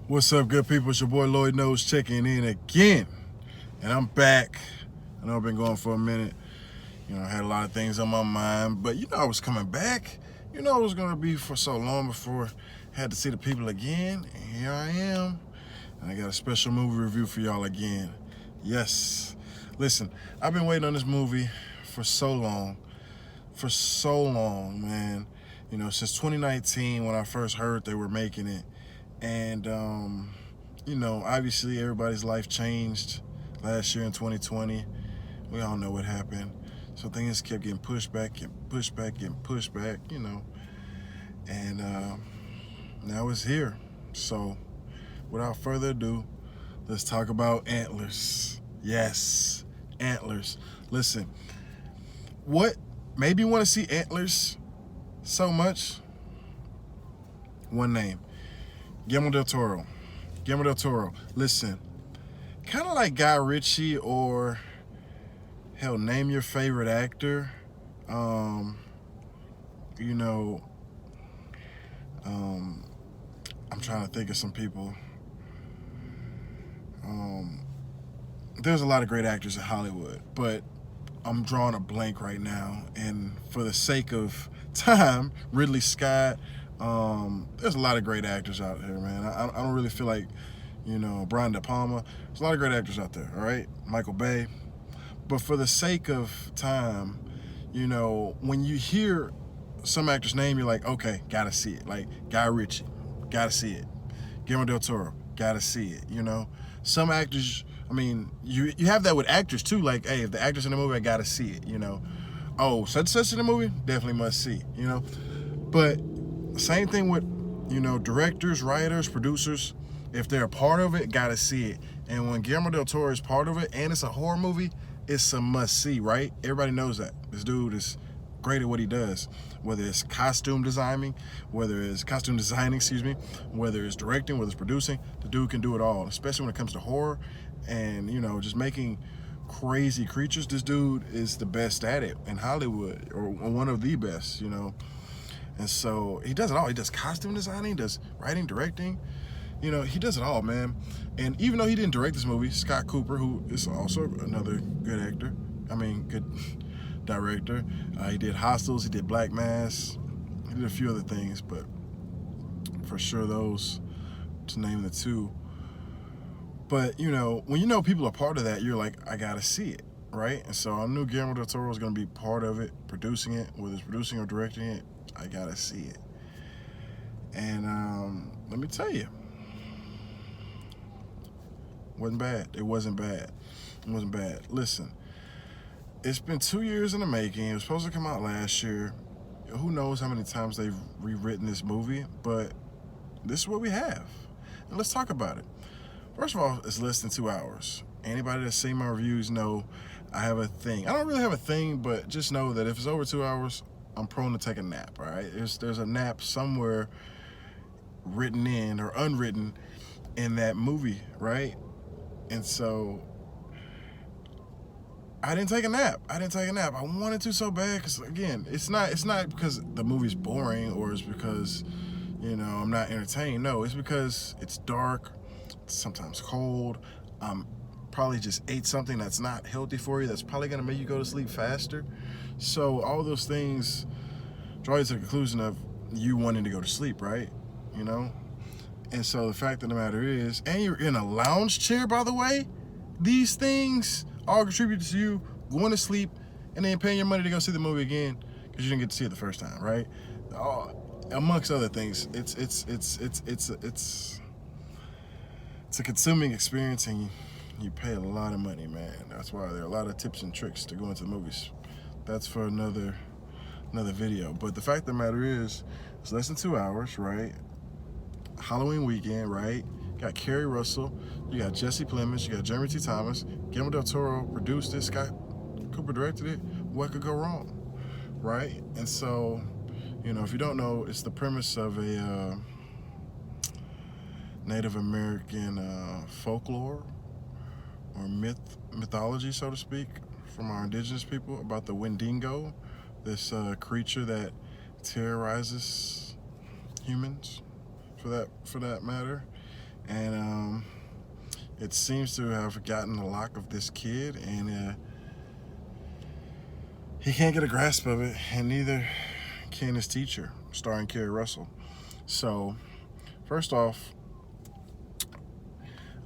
What's up, good people? It's your boy Lloyd Knows checking in again. And I'm back. I know I've been going for a minute. I had a lot of things on my mind, but I was coming back. It was going to be for so long before I had to see the people again. And here I am. And I got a special movie review for y'all again. Yes. Listen, I've been waiting on this movie for so long. For so long, man. Since 2019 when I first heard they were making it. And, obviously everybody's life changed last year in 2020. We all know what happened. So things kept getting pushed back and pushed back and pushed back, And now it's here. So without further ado, let's talk about Antlers. Yes, Antlers. Listen, what made me want to see Antlers so much? One name. Guillermo del Toro. Guillermo del Toro. Listen, kind of like Guy Ritchie or, hell, name your favorite actor. I'm trying to think of some people. There's a lot of great actors in Hollywood, but I'm drawing a blank right now. And for the sake of time, Ridley Scott. There's a lot of great actors out there, man. I don't really feel like, Brian De Palma. There's a lot of great actors out there, all right? Michael Bay. But for the sake of time, when you hear some actor's name, you're like, okay, gotta see it. Like Guy Ritchie, gotta see it. Guillermo del Toro, gotta see it. Some actors, you have that with actors too. Like, hey, if the actor's in the movie, I gotta see it. Oh, such in the movie, definitely must see. But same thing with, directors, writers, producers. If they're a part of it, gotta see it. And when Guillermo del Toro is part of it and it's a horror movie, it's a must-see, right? Everybody knows that. This dude is great at what he does. Whether it's costume designing, whether it's directing, whether it's producing, the dude can do it all, especially when it comes to horror and, just making crazy creatures. This dude is the best at it in Hollywood, or one of the best, And so he does it all. He does costume designing, he does writing, directing. He does it all, man. And even though he didn't direct this movie, Scott Cooper, who is also another good actor, good director. He did Hostels, he did Black Mass, he did a few other things, but for sure those, to name the two. But, when people are part of that, you're like, I gotta see it, right? And so I knew Guillermo del Toro was gonna be part of it, producing it, whether it's producing or directing it, I gotta see it. And let me tell you, wasn't bad. It wasn't bad. It wasn't bad. Listen, it's been 2 years in the making. It was supposed to come out last year. Who knows how many times they've rewritten this movie, but this is what we have. And let's talk about it. First of all, it's less than 2 hours. Anybody that's seen my reviews know I have a thing. I don't really have a thing, but just know that if it's over 2 hours, I'm prone to take a nap, all right? There's a nap somewhere written in or unwritten in that movie, right? And so I didn't take a nap. I wanted to so bad because, again, it's not because the movie's boring or it's because, I'm not entertained. No, it's because it's dark, it's sometimes cold. Probably just ate something that's not healthy for you, that's probably going to make you go to sleep faster. So all those things draw you to the conclusion of you wanting to go to sleep, right? And so the fact of the matter is, and you're in a lounge chair, by the way, these things all contribute to you going to sleep and then paying your money to go see the movie again because you didn't get to see it the first time, right? Amongst other things, it's a consuming experience, and you pay a lot of money, man. That's why there are a lot of tips and tricks to go into the movies. That's for another video. But the fact of the matter is, it's less than 2 hours, right? Halloween weekend, right? You got Kerry Russell, you got Jesse Plemons, you got Jeremy T. Thomas, Guillermo del Toro produced it, Scott Cooper directed it. What could go wrong, right? And so, if you don't know, it's the premise of a Native American folklore or mythology, so to speak, from our indigenous people about the Wendigo, this creature that terrorizes humans, for that matter. and it seems to have gotten the lock of this kid, and he can't get a grasp of it, and neither can his teacher, starring Kerry Russell. So, first off,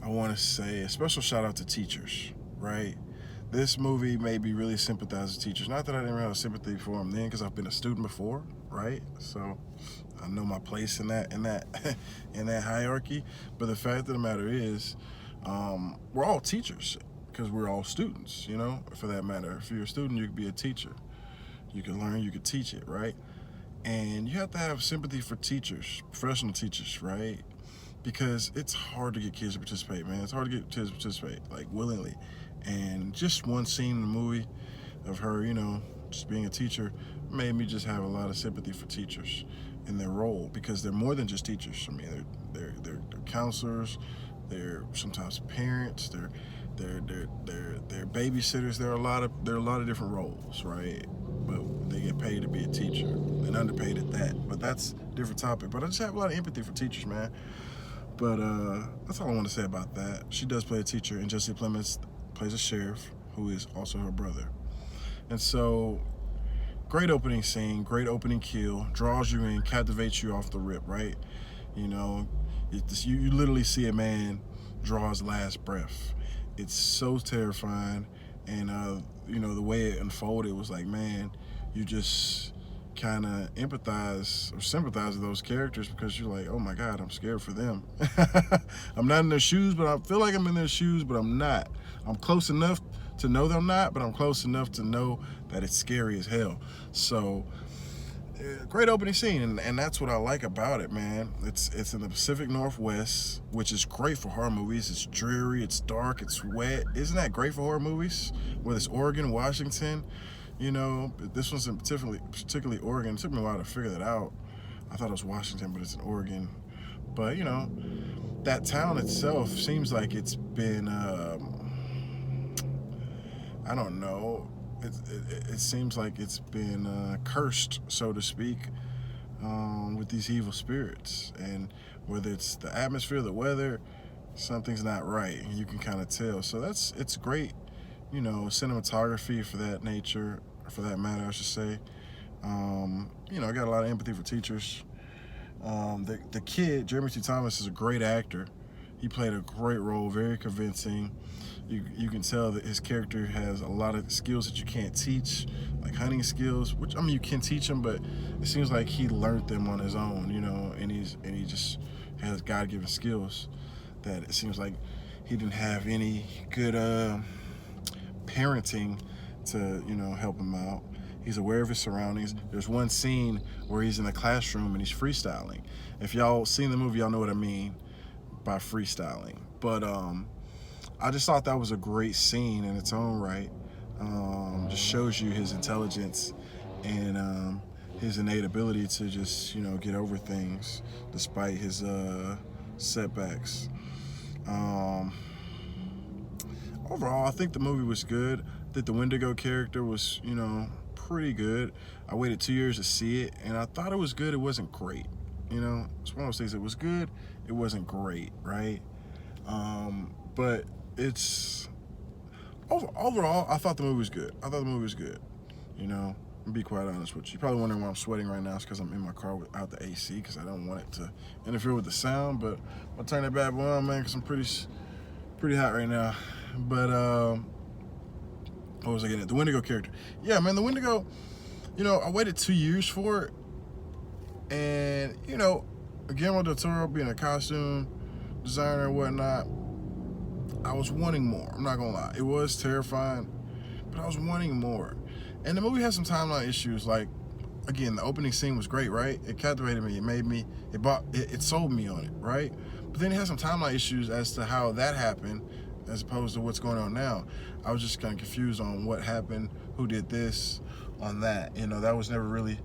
I want to say a special shout out to teachers, right? This movie made me really sympathize with teachers. Not that I didn't have sympathy for them then, because I've been a student before, right? So I know my place in that in that hierarchy. But the fact of the matter is, we're all teachers because we're all students. You know, for that matter, if you're a student, you could be a teacher. You can learn, you could teach it, right? And you have to have sympathy for teachers, professional teachers, right? Because it's hard to get kids to participate, man. It's hard to get kids to participate, like, willingly. And just one scene in the movie of her, you know, just being a teacher made me just have a lot of sympathy for teachers in their role, because they're more than just teachers. I mean, they're counselors, they're sometimes parents, they're babysitters. There are a lot of different roles, right? But they get paid to be a teacher and underpaid at that. But that's a different topic. But I just have a lot of empathy for teachers, man. But that's all I want to say about that. She does play a teacher, and Jesse Plemons plays a sheriff who is also her brother. And so, great opening scene, great opening kill, draws you in, captivates you off the rip, right? You know, you literally see a man draw his last breath. It's so terrifying, and you know, the way it unfolded was like, man, you just kind of empathize or sympathize with those characters, because you're like, oh my God, I'm scared for them. I'm not in their shoes, but I feel like I'm in their shoes, but I'm not. I'm close enough to know they're not, but I'm close enough to know that it's scary as hell. So, great opening scene, and that's what I like about it, man. It's in the Pacific Northwest, which is great for horror movies. It's dreary, it's dark, it's wet. Isn't that great for horror movies? Whether it's Oregon, Washington, you know, this one's in particularly Oregon. It took me a while to figure that out. I thought it was Washington, but it's in Oregon. But, you know, that town itself seems like it's been, I don't know, it seems like it's been cursed, so to speak, with these evil spirits. And whether it's the atmosphere, the weather, something's not right. You can kind of tell. So it's great, you know, cinematography for that nature, for that matter, I should say. You know, I got a lot of empathy for teachers. The kid, Jeremy T. Thomas, is a great actor. He played a great role, very convincing. You can tell that his character has a lot of skills that you can't teach, like hunting skills, which, I mean, you can teach him, but it seems like he learned them on his own, you know, and he just has God-given skills that it seems like he didn't have any good parenting to, you know, help him out. He's aware of his surroundings. There's one scene where he's in the classroom and he's freestyling. If y'all seen the movie, y'all know what I mean by freestyling. But I just thought that was a great scene in its own right. Just shows you his intelligence and his innate ability to just, you know, get over things despite his setbacks. Overall, I think the movie was good. I think the Wendigo character was, you know, pretty good. I waited 2 years to see it, and I thought it was good. It wasn't great. You know, it's one of those things. It was good. It wasn't great, right? But it's overall, I thought the movie was good. I thought the movie was good. You know, to be quite honest with you. You're probably wondering why I'm sweating right now. It's because I'm in my car without the AC, because I don't want it to interfere with the sound. But I'll turn that bad boy on, man, because I'm pretty hot right now. But what was I getting at? The Wendigo character. Yeah, man, the Wendigo, you know, I waited 2 years for it. And, you know, Guillermo del Toro being a costume designer and whatnot, I was wanting more. I'm not going to lie. It was terrifying, but I was wanting more. And the movie has some timeline issues. Like, again, the opening scene was great, right? It captivated me. It made me, it sold me on it, right? But then it has some timeline issues as to how that happened as opposed to what's going on now. I was just kind of confused on what happened, who did this, on that. You know, that was never really,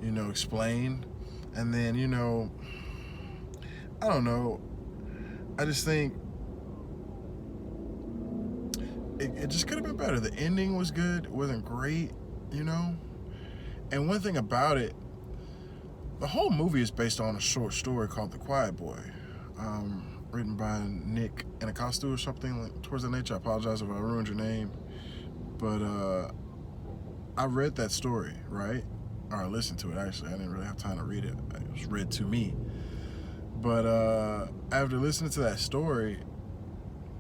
you know, explained. And then, you know, I don't know. I just think it just could have been better. The ending was good. It wasn't great, you know. And one thing about it, the whole movie is based on a short story called The Quiet Boy. written by Nick Anacostu or something like, towards that nature. I apologize if I ruined your name, but I read that story, right? Or I listened to it, actually. I didn't really have time to read it. It was read to me. But after listening to that story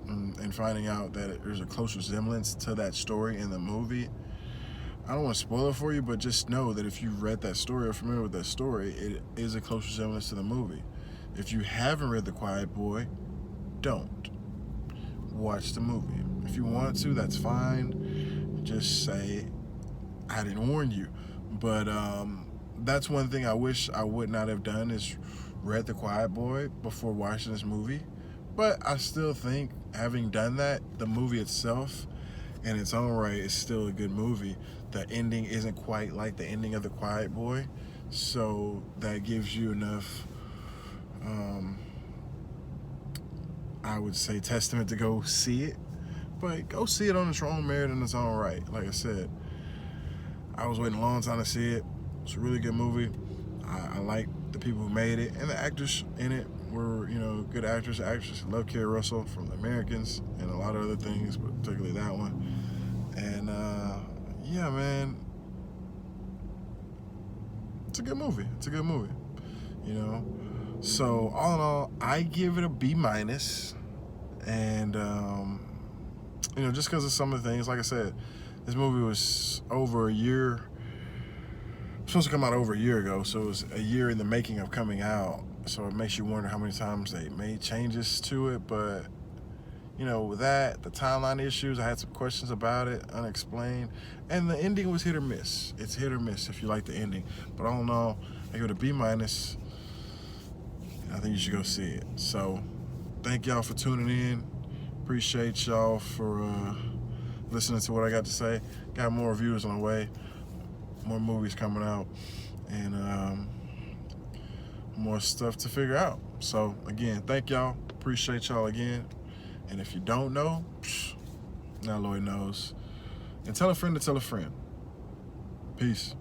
and finding out that there's a close resemblance to that story in the movie, I don't want to spoil it for you, but just know that if you read that story or familiar with that story, it is a close resemblance to the movie. If you haven't read The Quiet Boy, don't watch the movie. If you want to, that's fine. Just say, I didn't warn you. But that's one thing I wish I would not have done, is read The Quiet Boy before watching this movie. But I still think, having done that, the movie itself in its own right is still a good movie. The ending isn't quite like the ending of The Quiet Boy, so that gives you enough, I would say, testament to go see it. But go see it on its own merit in its own right. Like I said, I was waiting a long time to see it. It's a really good movie. I like the people who made it, and the actors in it were, good actors. Actresses. I love Kerry Russell from The Americans and a lot of other things, but particularly that one. And yeah, man, it's a good movie. It's a good movie, So all in all, I give it a B minus, and just because of some of the things. Like I said, this movie was supposed to come out over a year ago, so it was a year in the making of coming out. So it makes you wonder how many times they made changes to it. But with that, the timeline issues, I had some questions about it, unexplained, and the ending was hit or miss. It's hit or miss if you like the ending. But all in all, I give it a B minus. I think you should go see it. So thank y'all for tuning in. Appreciate y'all for listening to what I got to say. Got more reviews on the way, more movies coming out, and more stuff to figure out. So again, thank y'all. Appreciate y'all again. And if you don't know, now Lloyd knows. And tell a friend to tell a friend. Peace.